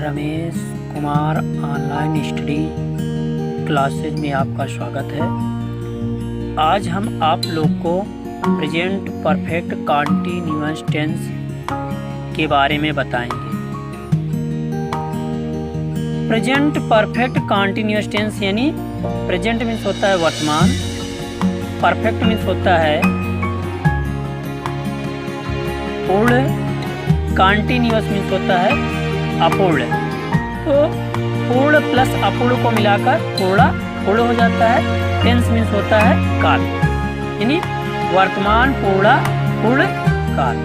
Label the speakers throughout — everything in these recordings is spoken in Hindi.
Speaker 1: Ramesh Kumar online study classes में आपका स्वागत है। आज हम आप लोग को प्रेजेंट परफेक्ट कॉन्टिन्यूअस टेंस के बारे में बताएंगे। प्रेजेंट परफेक्ट कॉन्टिन्यूअस टेंस यानी प्रेजेंट मीन्स होता है वर्तमान, परफेक्ट मीन्स होता है पूर्ण, कॉन्टिन्यूअस मीन्स होता है अपूर्ण। तो पूर्ण प्लस अपूर्ण को मिलाकर पूर्ण हो जाता है। टेंस मीन्स होता है काल, यानी वर्तमान पूर्ण काल।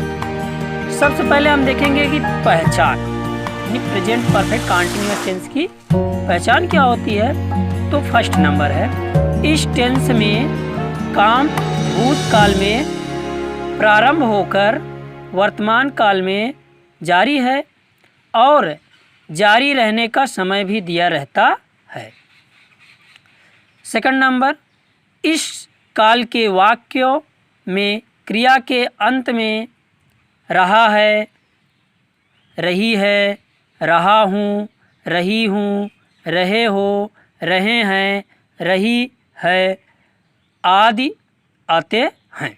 Speaker 1: सबसे पहले हम देखेंगे कि पहचान यानी प्रेजेंट परफेक्ट कॉन्टिन्यूअस टेंस की पहचान क्या होती है। तो फर्स्ट नंबर है, इस टेंस में काम भूतकाल में प्रारंभ होकर वर्तमान काल में जारी है और जारी रहने का समय भी दिया रहता है। सेकंड नंबर, इस काल के वाक्यों में क्रिया के अंत में रहा है, रही है, रहा हूँ, रही हूँ, रहे हो, रहे हैं, रही है आदि आते हैं।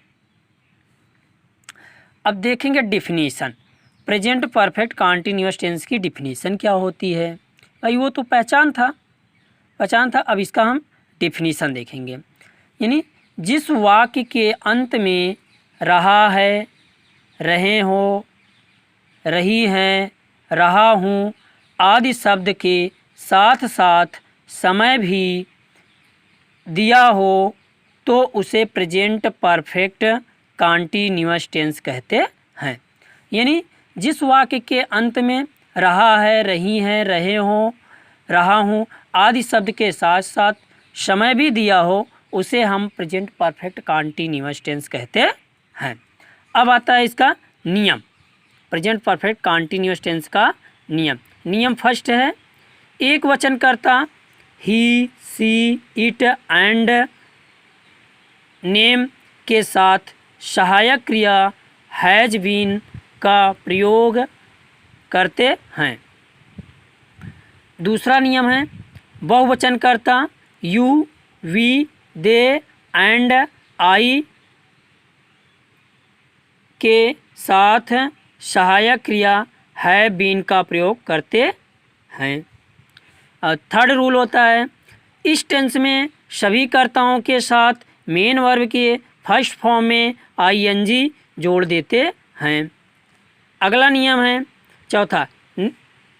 Speaker 1: अब देखेंगे definition. Present perfect continuous tense की डिफिनीशन क्या होती है। भाई वो तो पहचान था। अब इसका हम डिफिनीशन देखेंगे। यानी जिस वाक्य के अंत में रहा है, रहे हो, रही हैं, रहा हूँ आदि शब्द के साथ साथ समय भी दिया हो तो उसे प्रेजेंट परफेक्ट कॉन्टिन्यूअस टेंस कहते हैं। यानी जिस वाक्य के अंत में रहा है, रही हैं, रहे हो, रहा हूँ आदि शब्द के साथ साथ समय भी दिया हो उसे हम प्रेजेंट परफेक्ट कॉन्टिन्यूअस टेंस कहते हैं। अब आता है इसका नियम। प्रेजेंट परफेक्ट कॉन्टिन्यूअस टेंस का नियम फर्स्ट है, एक वचनकर्ता ही, सी, इट एंड नेम के साथ सहायक क्रिया हैज बीन का प्रयोग करते हैं। दूसरा नियम है, बहुवचनकर्ता you, we, they and I के साथ सहायक क्रिया है बीन का प्रयोग करते हैं। और थर्ड रूल होता है, इस टेंस में सभी कर्ताओं के साथ मेन वर्ब के फर्स्ट फॉर्म में आईएनजी जोड़ देते हैं। अगला नियम है चौथा,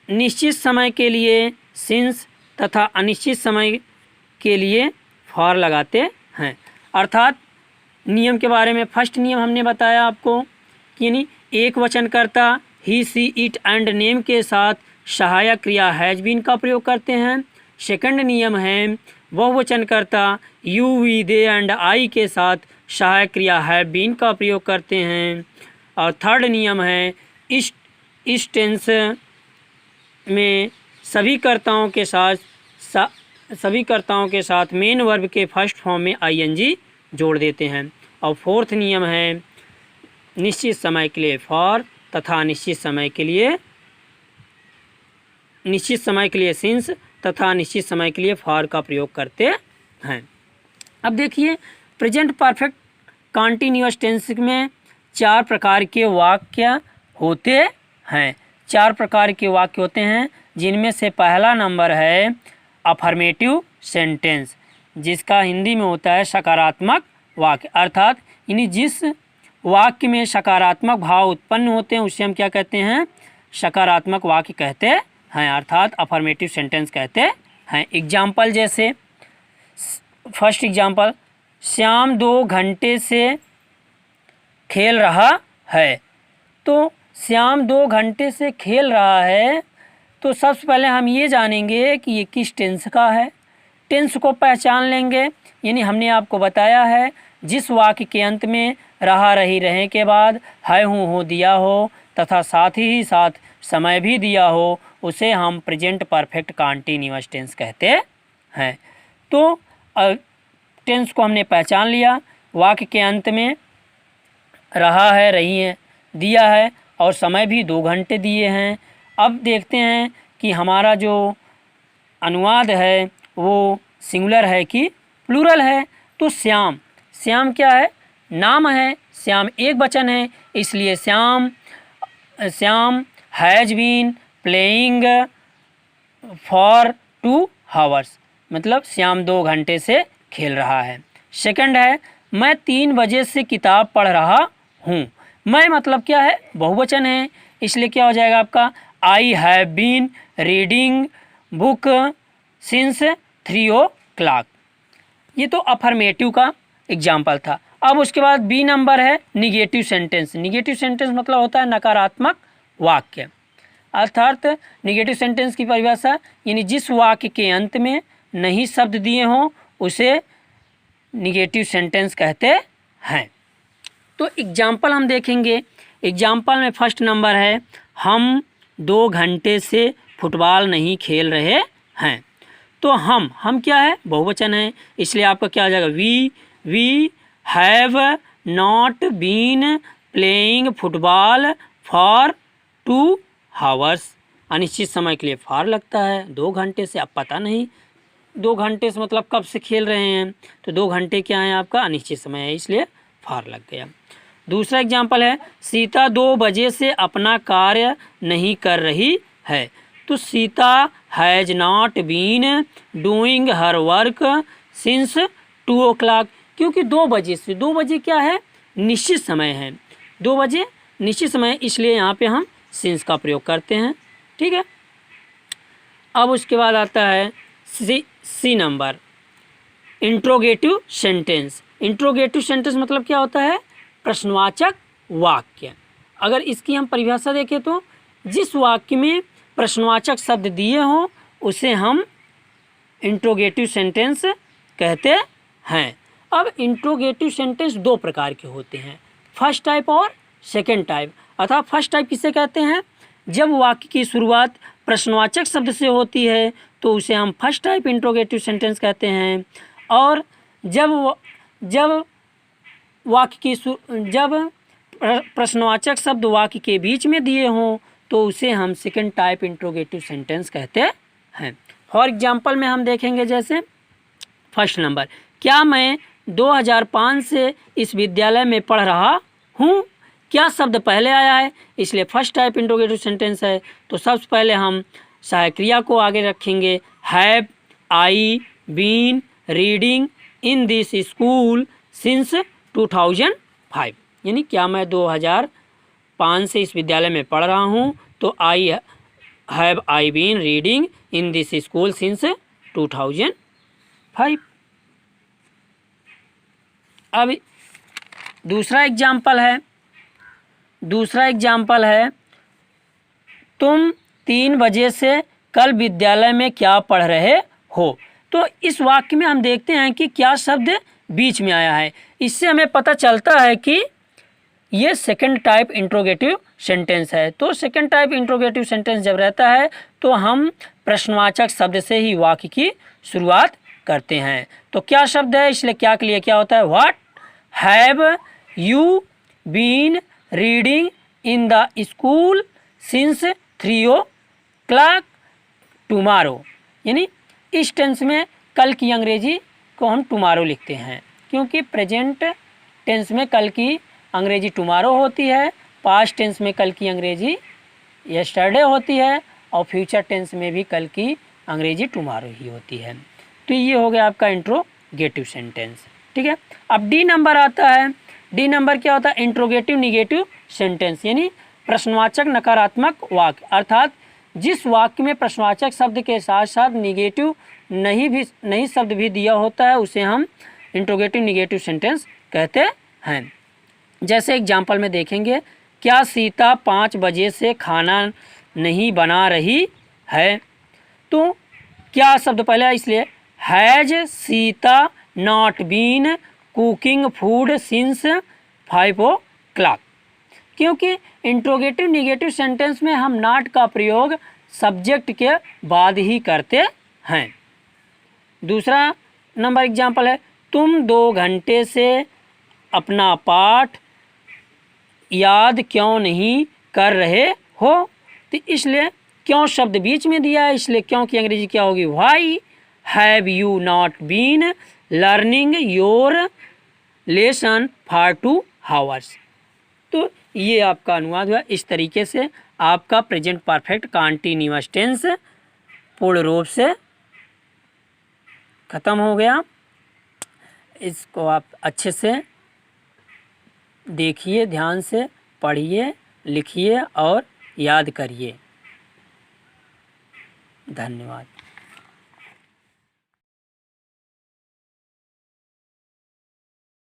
Speaker 1: निश्चित समय के लिए सिंस तथा अनिश्चित समय के लिए फॉर लगाते हैं। अर्थात नियम के बारे में फर्स्ट नियम हमने बताया आपको कि यानी एक वचनकर्ता ही, सी, इट एंड नेम के साथ सहायक क्रिया हैज बीन का प्रयोग करते हैं। सेकंड नियम है, बहुवचनकर्ता you, we, they and I के साथ सहायक क्रिया हैव बीन का प्रयोग करते हैं। और थर्ड नियम है, इस टेंस में सभी कर्ताओं के साथ मेन वर्ब के फर्स्ट फॉर्म में आईएनजी जोड़ देते हैं। और फोर्थ नियम है, निश्चित समय के लिए फॉर तथा निश्चित समय के लिए सिंस तथा निश्चित समय के लिए फॉर का प्रयोग करते हैं। अब देखिए प्रेजेंट परफेक्ट कॉन्टिन्यूअस टेंस में चार प्रकार के वाक्य होते हैं। जिनमें से पहला नंबर है अफर्मेटिव सेंटेंस, जिसका हिंदी में होता है सकारात्मक वाक्य। अर्थात यानी जिस वाक्य में सकारात्मक भाव उत्पन्न होते हैं उसे हम क्या कहते हैं, सकारात्मक वाक्य कहते हैं, अर्थात अफर्मेटिव सेंटेंस कहते हैं। एग्जाम्पल जैसे फर्स्ट एग्जाम्पल, श्याम 2 घंटे से खेल रहा है। तो श्याम 2 घंटे से खेल रहा है तो सबसे पहले हम ये जानेंगे कि ये किस टेंस का है। टेंस को पहचान लेंगे। यानी हमने आपको बताया है जिस वाक्य के अंत में रहा, रही, रहे के बाद है, हूँ, हो दिया हो तथा साथ ही साथ समय भी दिया हो उसे हम प्रेजेंट परफेक्ट कॉन्टिन्यूअस टेंस कहते हैं। तो टेंस को हमने पहचान लिया। वाक्य के अंत में रहा है, रही है, दिया है और समय भी 2 घंटे दिए हैं। अब देखते हैं कि हमारा जो अनुवाद है वो सिंगुलर है कि प्लूरल है। तो श्याम, श्याम क्या है? नाम है। श्याम एक वचन है, इसलिए Shyam has been playing for 2 hours, मतलब श्याम 2 घंटे से खेल रहा है। सेकंड है, मैं 3 बजे से किताब पढ़ रहा हूँ। मैं मतलब क्या है? बहुवचन है, इसलिए क्या हो जाएगा आपका? I have been reading book since 3 o'clock। ये तो अफर्मेटिव का एग्जाम्पल था। अब उसके बाद बी नंबर है निगेटिव सेंटेंस। निगेटिव सेंटेंस मतलब होता है नकारात्मक वाक्य। अर्थात निगेटिव सेंटेंस की परिभाषा यानी जिस वाक्य के अंत में नहीं शब्द दिए हों उसे निगेटिव सेंटेंस कहते हैं। तो एग्जाम्पल हम देखेंगे। एग्जाम्पल में फर्स्ट नंबर है, हम 2 घंटे से फुटबॉल नहीं खेल रहे हैं। तो हम क्या है? बहुवचन है, इसलिए आपका क्या आ जाएगा? We have not been playing football for 2 hours. अनिश्चित समय के लिए फॉर लगता है। 2 घंटे से, अब पता नहीं 2 घंटे से मतलब कब से खेल रहे हैं, तो 2 घंटे क्या है आपका? अनिश्चित समय है, इसलिए फॉर लग गया। दूसरा एग्जाम्पल है, सीता 2 बजे से अपना कार्य नहीं कर रही है। तो Sita has not been doing her work since 2 o'clock, क्योंकि 2 बजे से, 2 बजे क्या है? निश्चित समय है। 2 बजे निश्चित समय, इसलिए यहाँ पे हम सिंस का प्रयोग करते हैं। ठीक है। अब उसके बाद आता है C number, interrogative sentence. Interrogative sentence मतलब क्या होता है? प्रश्नवाचक वाक्य। अगर इसकी हम परिभाषा देखें तो जिस वाक्य में प्रश्नवाचक शब्द दिए हों उसे हम इंट्रोगेटिव सेंटेंस कहते हैं। अब इंट्रोगेटिव सेंटेंस 2 प्रकार के होते हैं, फर्स्ट टाइप और सेकंड टाइप। अर्थात फर्स्ट टाइप किसे कहते हैं? जब वाक्य की शुरुआत प्रश्नवाचक शब्द से होती है तो उसे हम फर्स्ट टाइप इंट्रोगेटिव सेंटेंस कहते हैं। और जब प्रश्नवाचक शब्द वाक्य के बीच में दिए हों तो उसे हम सेकंड टाइप इंट्रोगेटिव सेंटेंस कहते हैं। फॉर एग्जांपल में हम देखेंगे, जैसे फर्स्ट नंबर, क्या मैं 2005 से इस विद्यालय में पढ़ रहा हूँ। क्या शब्द पहले आया है, इसलिए फर्स्ट टाइप इंट्रोगेटिव सेंटेंस है। तो सबसे पहले हम सहायक क्रिया को आगे रखेंगे, have I been reading in this school since 2005, यानी क्या मैं 2005 से इस विद्यालय में पढ़ रहा हूँ। तो have I been reading in this school since 2005। अब दूसरा एग्जाम्पल है, तुम 3 बजे से कल विद्यालय में क्या पढ़ रहे हो। तो इस वाक्य में हम देखते हैं कि क्या शब्द बीच में आया है। इससे हमें पता चलता है कि ये सेकंड टाइप इंट्रोगेटिव सेंटेंस है। तो सेकंड टाइप इंट्रोगेटिव सेंटेंस जब रहता है तो हम प्रश्नवाचक शब्द से ही वाक्य की शुरुआत करते हैं। तो क्या शब्द है, इसलिए क्या के लिए क्या होता है? What have you been reading in the school since 3 o'clock tomorrow, यानी इस टेंस में कल की अंग्रेजी को हम टुमारो लिखते हैं, क्योंकि प्रेजेंट टेंस में कल की अंग्रेजी टुमारो होती है, पास्ट टेंस में कल की अंग्रेजी यस्टरडे होती है और फ्यूचर टेंस में भी कल की अंग्रेजी टुमारो ही होती है। तो ये हो गया आपका इंट्रोगेटिव सेंटेंस। ठीक है। अब डी नंबर आता है। डी नंबर क्या होता है? इंट्रोगेटिव निगेटिव सेंटेंस, यानी प्रश्नवाचक नकारात्मक वाक्य। अर्थात जिस वाक्य में प्रश्नवाचक शब्द के साथ साथ निगेटिव नहीं शब्द भी दिया होता है उसे हम इंट्रोगेटिव निगेटिव सेंटेंस कहते हैं। जैसे एग्जाम्पल में देखेंगे, क्या सीता 5 बजे से खाना नहीं बना रही है। तो क्या शब्द पहले है, इसलिए has Sita not been cooking food since 5 o'clock, क्योंकि इंट्रोगेटिव निगेटिव सेंटेंस में हम नॉट का प्रयोग सब्जेक्ट के बाद ही करते हैं। दूसरा नंबर एग्जाम्पल है, तुम 2 घंटे से अपना पाठ याद क्यों नहीं कर रहे हो। तो इसलिए क्यों शब्द बीच में दिया है, इसलिए क्यों की अंग्रेजी क्या होगी, why have you not been learning your lesson for 2 hours. तो ये आपका अनुवाद हुआ। इस तरीके से आपका प्रेजेंट परफेक्ट कंटीन्यूअस टेंस पूर्ण रूप से ख़त्म हो गया। इसको आप अच्छे से देखिए, ध्यान से पढ़िए, लिखिए और याद करिए। धन्यवाद।